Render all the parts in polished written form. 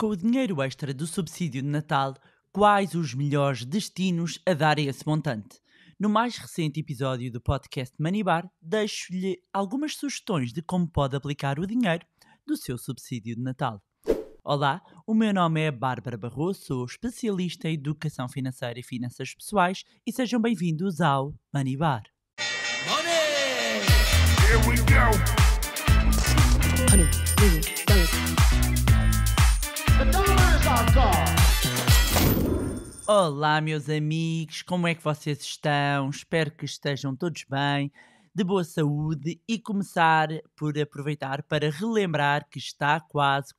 Com o dinheiro extra do subsídio de Natal, quais os melhores destinos a dar a esse montante? No mais recente episódio do podcast Manibar, deixo-lhe algumas sugestões de como pode aplicar o dinheiro do seu subsídio de Natal. Olá, o meu nome é Bárbara Barroso, sou especialista em educação financeira e finanças pessoais e sejam bem-vindos ao Manibar. Money! Here we go. The dollar is our god! Olá, meus amigos, como é que vocês estão? Espero que estejam todos bem, de boa saúde e começar por aproveitar para relembrar que está quase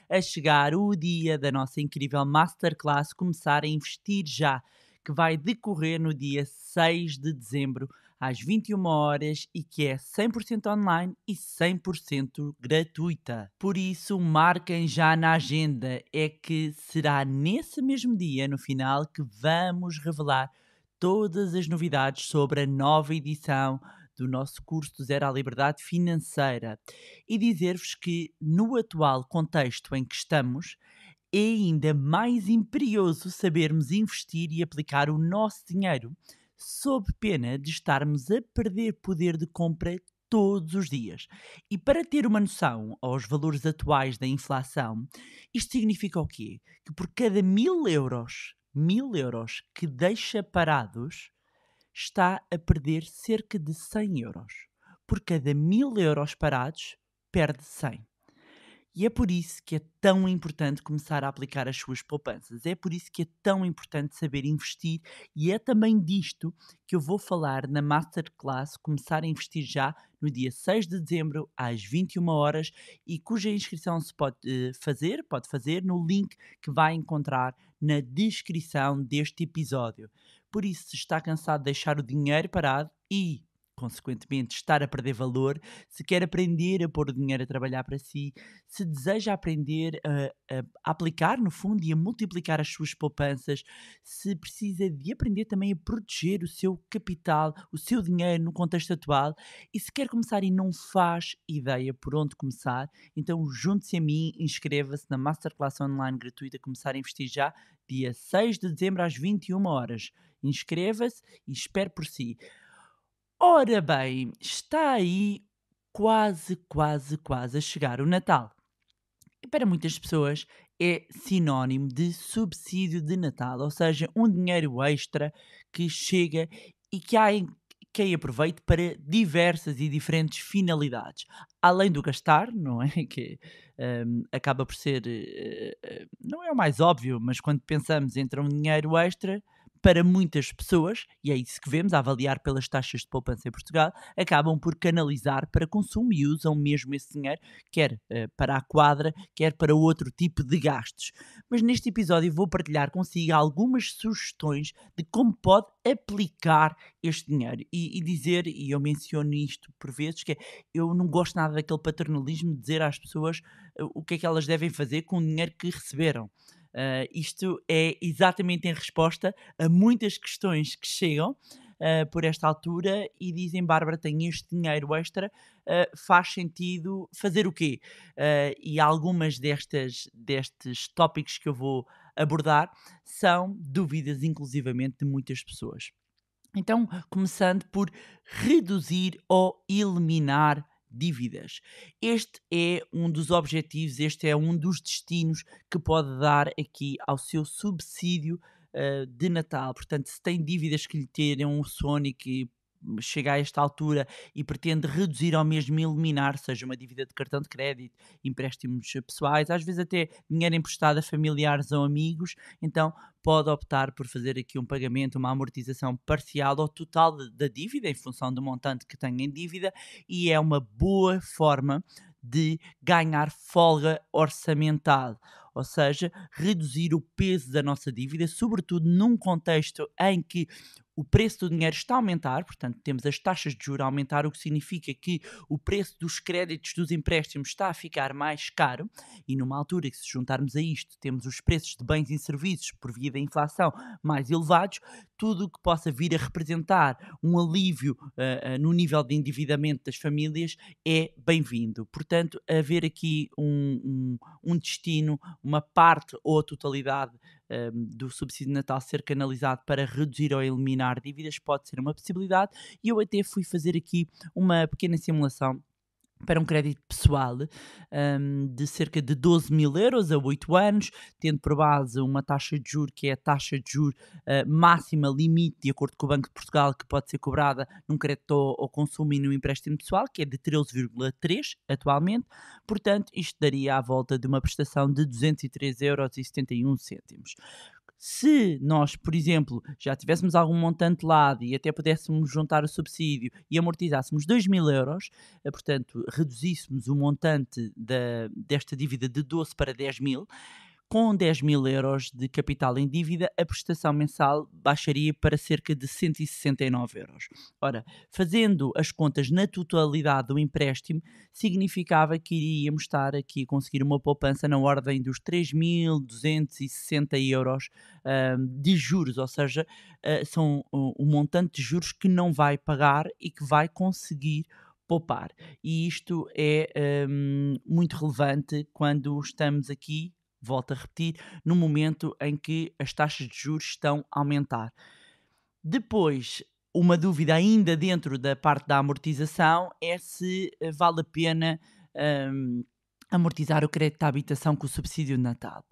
a chegar o dia da nossa incrível Masterclass Começar a Investir Já, que vai decorrer no dia 6 de dezembro às 21 horas e que é 100% online e 100% gratuita. Por isso, marquem já na agenda, é que será nesse mesmo dia, no final, que vamos revelar todas as novidades sobre a nova edição do nosso curso do Zero à Liberdade Financeira. E dizer-vos que, no atual contexto em que estamos, é ainda mais imperioso sabermos investir e aplicar o nosso dinheiro, sob pena de estarmos a perder poder de compra todos os dias. E para ter uma noção aos valores atuais da inflação, isto significa o quê? Que por cada 1.000 euros que deixa parados, está a perder cerca de 100 euros. Por cada 1.000 euros parados, perde 100. E é por isso que é tão importante começar a aplicar as suas poupanças. É por isso que é tão importante saber investir. E é também disto que eu vou falar na Masterclass Começar a Investir Já, no dia 6 de dezembro, às 21 horas, e cuja inscrição se pode fazer no link que vai encontrar na descrição deste episódio. Por isso, se está cansado de deixar o dinheiro parado e, consequentemente, estar a perder valor, se quer aprender a pôr o dinheiro a trabalhar para si, se deseja aprender a aplicar, no fundo, e a multiplicar as suas poupanças, se precisa de aprender também a proteger o seu capital, o seu dinheiro no contexto atual, e se quer começar e não faz ideia por onde começar, então junte-se a mim, inscreva-se na Masterclass Online gratuita Começar a Investir Já, dia 6 de dezembro às 21 horas. Inscreva-se e espere por si. Ora bem, está aí quase a chegar o Natal. E para muitas pessoas é sinónimo de subsídio de Natal, ou seja, um dinheiro extra que chega e que há quem aproveite para diversas e diferentes finalidades. Além do gastar, não é? Que acaba por ser, não é o mais óbvio, mas quando pensamos entre um dinheiro extra, para muitas pessoas, e é isso que vemos a avaliar pelas taxas de poupança em Portugal, acabam por canalizar para consumo e usam mesmo esse dinheiro, quer para a quadra, quer para outro tipo de gastos. Mas neste episódio vou partilhar consigo algumas sugestões de como pode aplicar este dinheiro. E dizer, e eu menciono isto por vezes, que é, eu não gosto nada daquele paternalismo de dizer às pessoas o que é que elas devem fazer com o dinheiro que receberam. Isto é exatamente em resposta a muitas questões que chegam por esta altura e dizem: Bárbara, tenho este dinheiro extra, faz sentido fazer o quê? E algumas destes tópicos que eu vou abordar são dúvidas inclusivamente de muitas pessoas. Então, começando por reduzir ou eliminar dívidas. Este é um dos objetivos, este é um dos destinos que pode dar aqui ao seu subsídio de Natal. Portanto, se tem dívidas que lhe tiram o sono e que chega a esta altura e pretende reduzir ou mesmo eliminar, seja uma dívida de cartão de crédito, empréstimos pessoais, às vezes até dinheiro emprestado a familiares ou amigos, então pode optar por fazer aqui um pagamento, uma amortização parcial ou total da dívida, em função do montante que tem em dívida, e é uma boa forma de ganhar folga orçamental, ou seja, reduzir o peso da nossa dívida, sobretudo num contexto em que o preço do dinheiro está a aumentar, portanto temos as taxas de juros a aumentar, o que significa que o preço dos créditos dos empréstimos está a ficar mais caro, e numa altura que, se juntarmos a isto, temos os preços de bens e serviços por via da inflação mais elevados, tudo o que possa vir a representar um alívio no nível de endividamento das famílias é bem-vindo. Portanto, haver aqui um destino, uma parte ou a totalidade do subsídio de Natal ser canalizado para reduzir ou eliminar dívidas pode ser uma possibilidade, e eu até fui fazer aqui uma pequena simulação para um crédito pessoal de cerca de 12.000 euros a 8 anos, tendo por base uma taxa de juros que é a taxa de juros máxima limite, de acordo com o Banco de Portugal, que pode ser cobrada num crédito ao consumo e num empréstimo pessoal, que é de 13,3 atualmente. Portanto, isto daria à volta de uma prestação de 203,71 euros. Se nós, por exemplo, já tivéssemos algum montante de lado e até pudéssemos juntar o subsídio e amortizássemos 2.000 euros, portanto, reduzíssemos o montante desta dívida de 12 para 10.000, com 10.000 euros de capital em dívida, a prestação mensal baixaria para cerca de 169 euros. Ora, fazendo as contas na totalidade do empréstimo, significava que iríamos estar aqui a conseguir uma poupança na ordem dos 3.260 euros de juros, ou seja, são um montante de juros que não vai pagar e que vai conseguir poupar. E isto é muito relevante quando estamos aqui, volto a repetir, no momento em que as taxas de juros estão a aumentar. Depois, uma dúvida ainda dentro da parte da amortização é se vale a pena amortizar o crédito à habitação com o subsídio de Natal.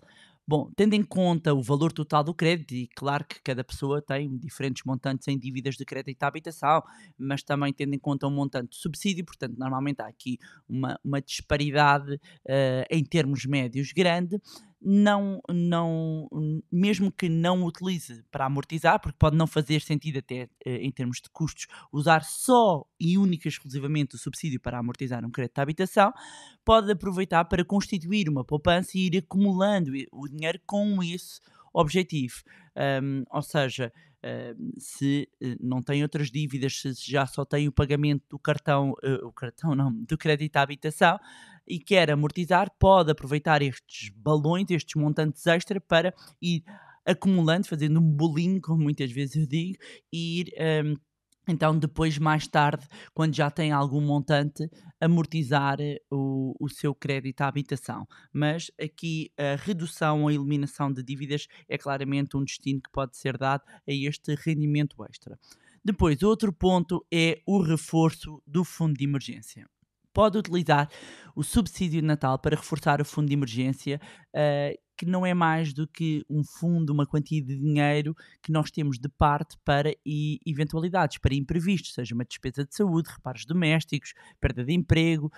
Bom, tendo em conta o valor total do crédito, e claro que cada pessoa tem diferentes montantes em dívidas de crédito à habitação, mas também tendo em conta um montante de subsídio, portanto, normalmente há aqui uma disparidade em termos médios grande. Mesmo que não utilize para amortizar, porque pode não fazer sentido até em termos de custos, usar só e única e exclusivamente o subsídio para amortizar um crédito de habitação, pode aproveitar para constituir uma poupança e ir acumulando o dinheiro com esse objetivo. Ou seja, se não tem outras dívidas, se já só tem o pagamento do do crédito à habitação e quer amortizar, pode aproveitar estes balões, estes montantes extra para ir acumulando, fazendo um bolinho, como muitas vezes eu digo, e ir então depois, mais tarde, quando já tem algum montante, amortizar o seu crédito à habitação. Mas aqui a redução ou a eliminação de dívidas é claramente um destino que pode ser dado a este rendimento extra. Depois, outro ponto é o reforço do fundo de emergência. Pode utilizar o subsídio de Natal para reforçar o fundo de emergência, que não é mais do que um fundo, uma quantia de dinheiro que nós temos de parte para eventualidades, para imprevistos, seja uma despesa de saúde, reparos domésticos, perda de emprego,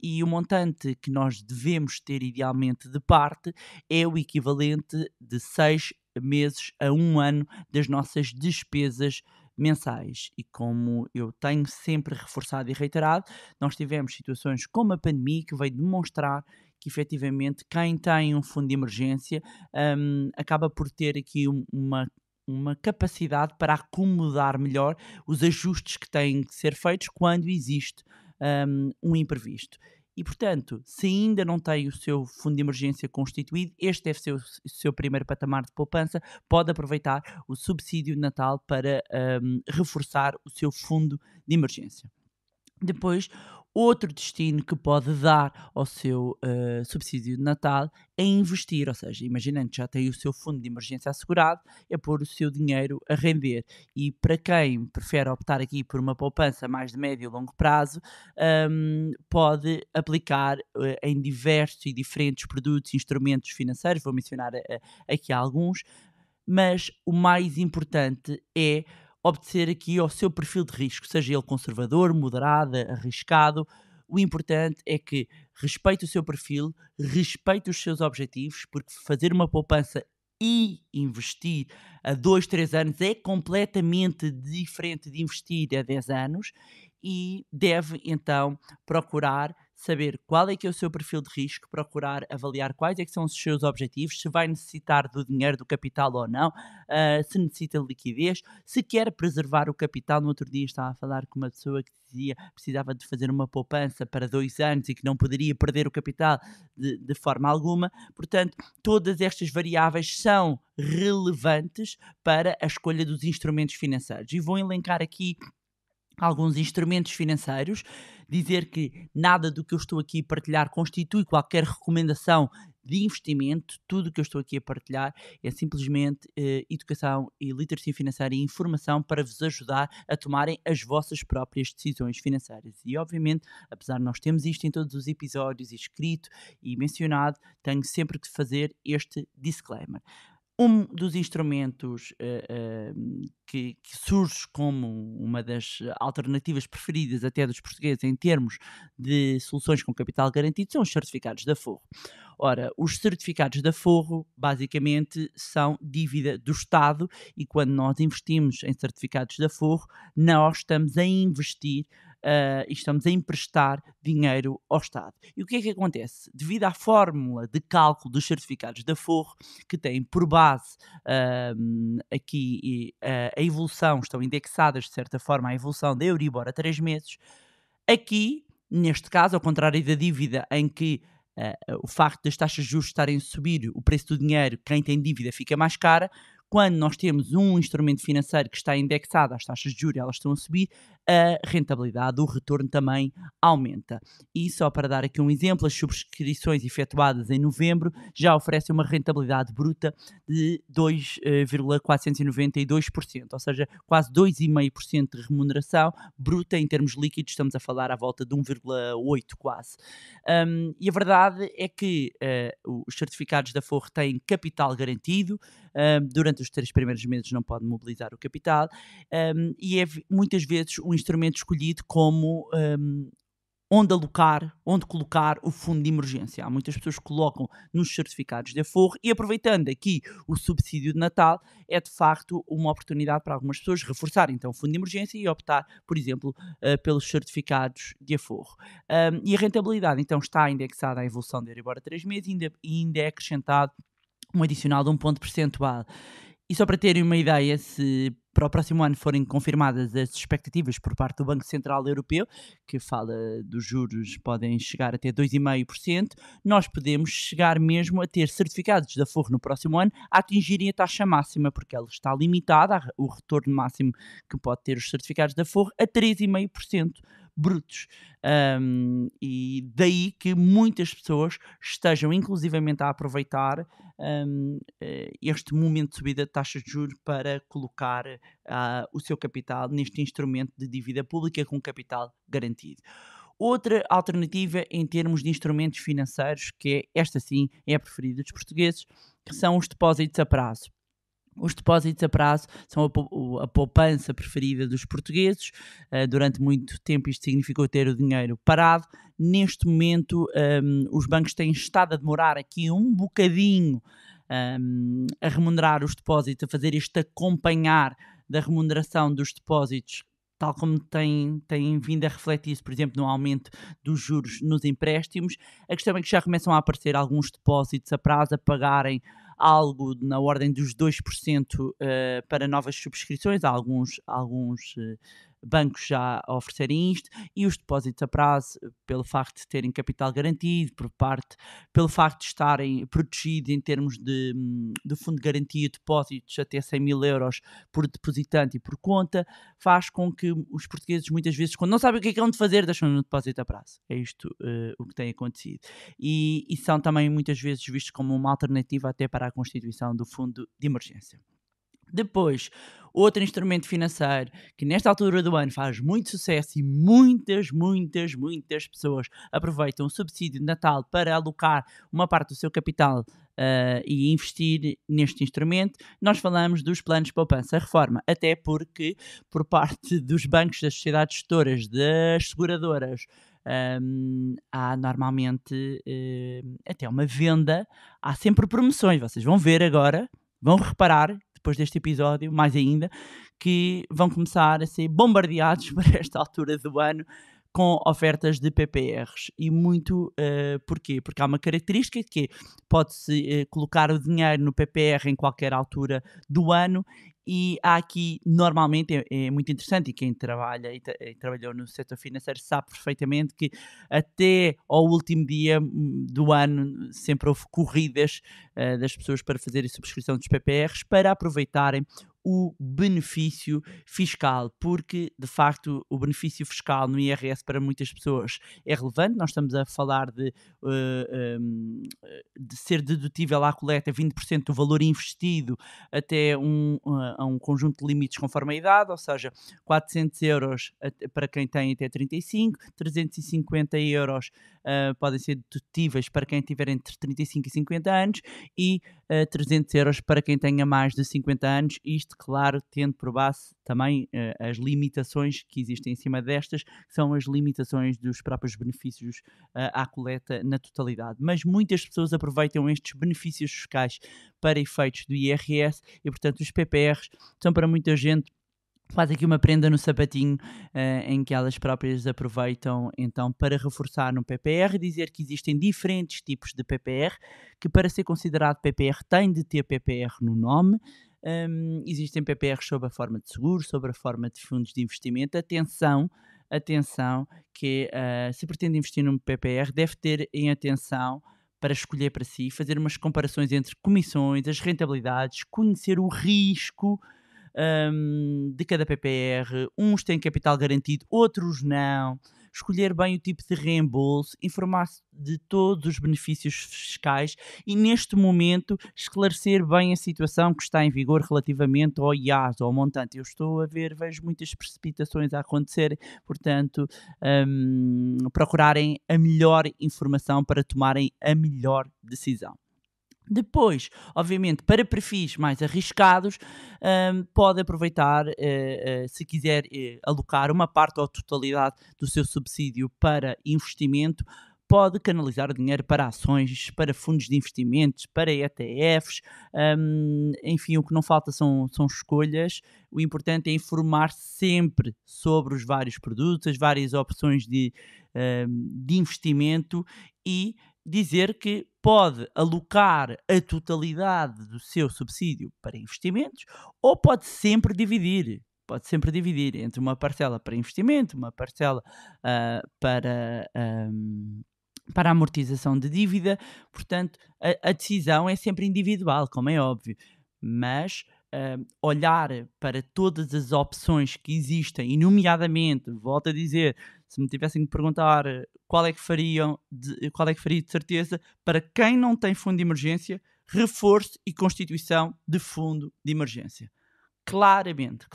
e o montante que nós devemos ter idealmente de parte é o equivalente de 6 meses a 1 ano das nossas despesas mensais. E como eu tenho sempre reforçado e reiterado, nós tivemos situações como a pandemia que veio demonstrar que efetivamente quem tem um fundo de emergência acaba por ter aqui uma capacidade para acomodar melhor os ajustes que têm que ser feitos quando existe um imprevisto. E, portanto, se ainda não tem o seu fundo de emergência constituído, este deve ser o seu primeiro patamar de poupança, pode aproveitar o subsídio de Natal para reforçar o seu fundo de emergência. Depois, outro destino que pode dar ao seu subsídio de Natal é investir, ou seja, imaginando que já tem o seu fundo de emergência assegurado, é pôr o seu dinheiro a render. E para quem prefere optar aqui por uma poupança mais de médio e longo prazo, pode aplicar em diversos e diferentes produtos e instrumentos financeiros, vou mencionar aqui alguns, mas o mais importante é obedecer aqui ao seu perfil de risco, seja ele conservador, moderado, arriscado. O importante é que respeite o seu perfil, respeite os seus objetivos, porque fazer uma poupança e investir a 2, 3 anos é completamente diferente de investir a 10 anos, e deve então procurar saber qual é que é o seu perfil de risco, procurar avaliar quais é que são os seus objetivos, se vai necessitar do dinheiro, do capital ou não, se necessita de liquidez, se quer preservar o capital. No outro dia estava a falar com uma pessoa que dizia que precisava de fazer uma poupança para 2 anos e que não poderia perder o capital de forma alguma. Portanto, todas estas variáveis são relevantes para a escolha dos instrumentos financeiros. E vou elencar aqui alguns instrumentos financeiros, dizer que nada do que eu estou aqui a partilhar constitui qualquer recomendação de investimento. Tudo o que eu estou aqui a partilhar é simplesmente educação e literacia financeira e informação para vos ajudar a tomarem as vossas próprias decisões financeiras. E obviamente, apesar de nós termos isto em todos os episódios escrito e mencionado, tenho sempre que fazer este disclaimer. Um dos instrumentos que surge como uma das alternativas preferidas até dos portugueses em termos de soluções com capital garantido são os certificados de aforro. Ora, os certificados de aforro basicamente são dívida do Estado e quando nós investimos em certificados de aforro, nós estamos a investir e estamos a emprestar dinheiro ao Estado. E o que é que acontece? Devido à fórmula de cálculo dos certificados de aforro, que têm por base aqui a evolução, estão indexadas de certa forma à evolução da Euribor a 3 meses, aqui, neste caso, ao contrário da dívida em que o facto das taxas de juros estarem a subir, o preço do dinheiro, quem tem dívida fica mais cara. Quando nós temos um instrumento financeiro que está indexado às taxas de juros e elas estão a subir, a rentabilidade, o retorno também aumenta. E só para dar aqui um exemplo, as subscrições efetuadas em novembro já oferecem uma rentabilidade bruta de 2,492%, ou seja, quase 2,5% de remuneração bruta. Em termos líquidos estamos a falar à volta de 1,8 quase. E a verdade é que os certificados de aforro têm capital garantido. Durante os 3 primeiros meses não pode mobilizar o capital e é muitas vezes um instrumento escolhido como onde colocar o fundo de emergência. Há muitas pessoas que colocam nos certificados de aforro e, aproveitando aqui o subsídio de Natal, é de facto uma oportunidade para algumas pessoas reforçarem então o fundo de emergência e optar, por exemplo, pelos certificados de aforro. E a rentabilidade então está indexada à evolução da Euribor a 3 meses e ainda é acrescentado um adicional de 1 ponto percentual. E só para terem uma ideia, se para o próximo ano forem confirmadas as expectativas por parte do Banco Central Europeu, que fala dos juros podem chegar até 2,5%, nós podemos chegar mesmo a ter certificados de aforro no próximo ano a atingirem a taxa máxima, porque ela está limitada, o retorno máximo que pode ter os certificados de aforro, a 3,5% brutos. E daí que muitas pessoas estejam inclusivamente a aproveitar este momento de subida de taxas de juros para colocar o seu capital neste instrumento de dívida pública com capital garantido. Outra alternativa em termos de instrumentos financeiros, que esta sim é a preferida dos portugueses, que são os depósitos a prazo. Os depósitos a prazo são a poupança preferida dos portugueses. Durante muito tempo isto significou ter o dinheiro parado. Neste momento os bancos têm estado a demorar aqui um bocadinho a remunerar os depósitos, a fazer este acompanhar da remuneração dos depósitos, tal como tem vindo a refletir-se, por exemplo, no aumento dos juros nos empréstimos. A questão é que já começam a aparecer alguns depósitos a prazo a pagarem algo na ordem dos 2% para novas subscrições. Há alguns bancos já a oferecerem isto, e os depósitos a prazo, pelo facto de terem capital garantido, pelo facto de estarem protegidos em termos de fundo de garantia, depósitos até 100 mil euros por depositante e por conta, faz com que os portugueses muitas vezes, quando não sabem o que é onde fazer, deixam no depósito a prazo. É isto o que tem acontecido. E são também muitas vezes vistos como uma alternativa até para a constituição do fundo de emergência. Depois, outro instrumento financeiro que nesta altura do ano faz muito sucesso e muitas pessoas aproveitam o subsídio de Natal para alocar uma parte do seu capital e investir neste instrumento. Nós falamos dos planos de poupança reforma, até porque por parte dos bancos, das sociedades gestoras, das seguradoras, há normalmente até uma venda, há sempre promoções. Vocês vão ver agora, vão reparar depois deste episódio, mais ainda, que vão começar a ser bombardeados para esta altura do ano com ofertas de PPRs. E muito porquê? Porque há uma característica que é, pode-se colocar o dinheiro no PPR em qualquer altura do ano. E há aqui, normalmente, é muito interessante, e quem trabalha e trabalhou no setor financeiro sabe perfeitamente que até ao último dia do ano sempre houve corridas das pessoas para fazerem subscrição dos PPRs para aproveitarem o benefício fiscal, porque de facto o benefício fiscal no IRS para muitas pessoas é relevante. Nós estamos a falar de ser dedutível à coleta 20% do valor investido até a um conjunto de limites conforme a idade, ou seja, 400 euros para quem tem até 35, 350 euros podem ser dedutíveis para quem tiver entre 35 e 50 anos e 300 euros para quem tenha mais de 50 anos, isto, claro, tendo por base também as limitações que existem em cima destas, que são as limitações dos próprios benefícios à coleta na totalidade. Mas muitas pessoas aproveitam estes benefícios fiscais para efeitos do IRS e, portanto, os PPRs são para muita gente quase aqui uma prenda no sapatinho em que elas próprias aproveitam então para reforçar no PPR, dizer que existem diferentes tipos de PPR, que para ser considerado PPR tem de ter PPR no nome. Existem PPRs sob a forma de seguros, sob a forma de fundos de investimento. Atenção, que se pretende investir num PPR deve ter em atenção para escolher para si, fazer umas comparações entre comissões, as rentabilidades, conhecer o risco de cada PPR. Uns têm capital garantido, outros não. Escolher bem o tipo de reembolso, informar-se de todos os benefícios fiscais e, neste momento, esclarecer bem a situação que está em vigor relativamente ao IAS, ao montante. Eu estou a ver, vejo muitas precipitações a acontecerem, portanto, procurarem a melhor informação para tomarem a melhor decisão. Depois, obviamente, para perfis mais arriscados, pode aproveitar, se quiser alocar uma parte ou totalidade do seu subsídio para investimento, pode canalizar o dinheiro para ações, para fundos de investimentos, para ETFs, enfim, o que não falta são escolhas. O importante é informar sempre sobre os vários produtos, as várias opções de investimento e dizer que pode alocar a totalidade do seu subsídio para investimentos ou pode sempre dividir. Pode sempre dividir entre uma parcela para investimento, uma parcela para a amortização de dívida. Portanto, a decisão é sempre individual, como é óbvio. Mas olhar para todas as opções que existem, e nomeadamente, volto a dizer, se me tivessem de perguntar qual é que faria de certeza, para quem não tem fundo de emergência, reforço e constituição de fundo de emergência. Claramente.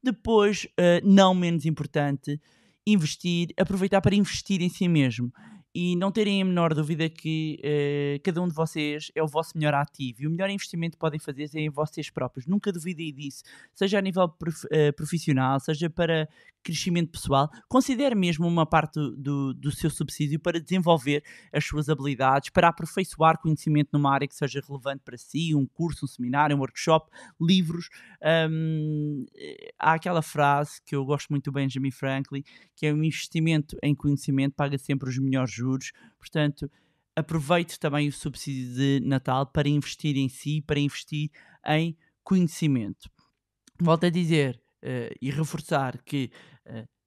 Depois, não menos importante, aproveitar para investir em si mesmo. E não terem a menor dúvida que cada um de vocês é o vosso melhor ativo e o melhor investimento que podem fazer é em vocês próprios. Nunca duvidem disso, seja a nível profissional, seja para crescimento pessoal. Considere mesmo uma parte do seu subsídio para desenvolver as suas habilidades, para aperfeiçoar conhecimento numa área que seja relevante para si, um curso, um seminário, um workshop, livros. Há aquela frase que eu gosto muito do Benjamin Franklin, que é: um investimento em conhecimento paga sempre os melhores juros. Portanto, aproveite também o subsídio de Natal para investir em si, para investir em conhecimento. Volto a dizer e reforçar que,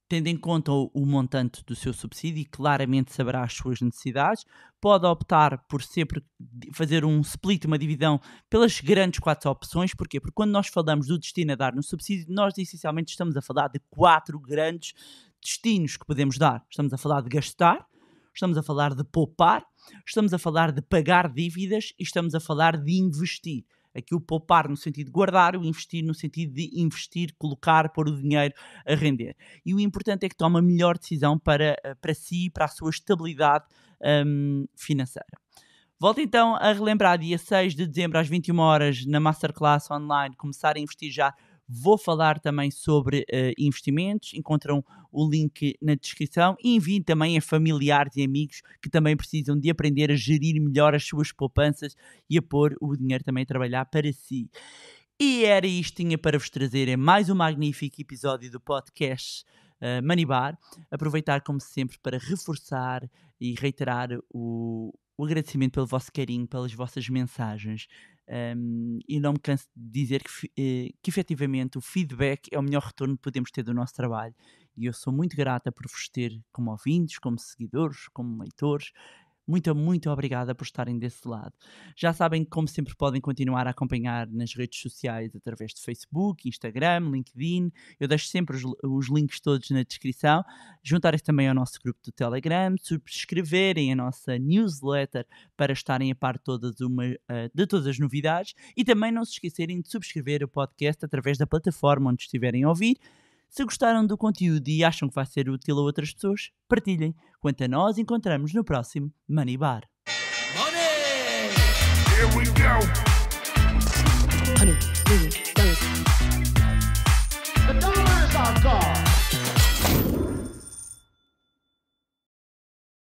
tendo em conta o montante do seu subsídio, e claramente saberá as suas necessidades, pode optar por sempre fazer um split, uma divisão, pelas grandes 4 opções. Porquê? Porque quando nós falamos do destino a dar no subsídio, nós essencialmente estamos a falar de 4 grandes destinos que podemos dar. Estamos a falar de gastar, estamos a falar de poupar, estamos a falar de pagar dívidas e estamos a falar de investir. Aqui o poupar no sentido de guardar, o investir no sentido de investir, colocar, pôr o dinheiro a render. E o importante é que tome a melhor decisão para si, para a sua estabilidade financeira. Volto então a relembrar, dia 6 de dezembro às 21 horas na Masterclass online, começar a investir já. Vou falar também sobre investimentos, encontram o link na descrição e enviem também a familiares e amigos que também precisam de aprender a gerir melhor as suas poupanças e a pôr o dinheiro também a trabalhar para si. E era isto que tinha para vos trazer em mais um magnífico episódio do podcast Money Bar. Aproveitar, como sempre, para reforçar e reiterar o agradecimento pelo vosso carinho, pelas vossas mensagens. E não me canso de dizer que efetivamente o feedback é o melhor retorno que podemos ter do nosso trabalho. E eu sou muito grata por vos ter como ouvintes, como seguidores, como leitores. Muito, muito obrigada por estarem desse lado. Já sabem que, como sempre, podem continuar a acompanhar nas redes sociais através de Facebook, Instagram, LinkedIn. Eu deixo sempre os links todos na descrição. Juntarem-se também ao nosso grupo do Telegram, subscreverem a nossa newsletter para estarem a par de todas as novidades e também não se esquecerem de subscrever o podcast através da plataforma onde estiverem a ouvir. Se gostaram do conteúdo e acham que vai ser útil a outras pessoas, partilhem. Quanto a nós, encontramos no próximo Money Bar. Money! Here we go! Honey,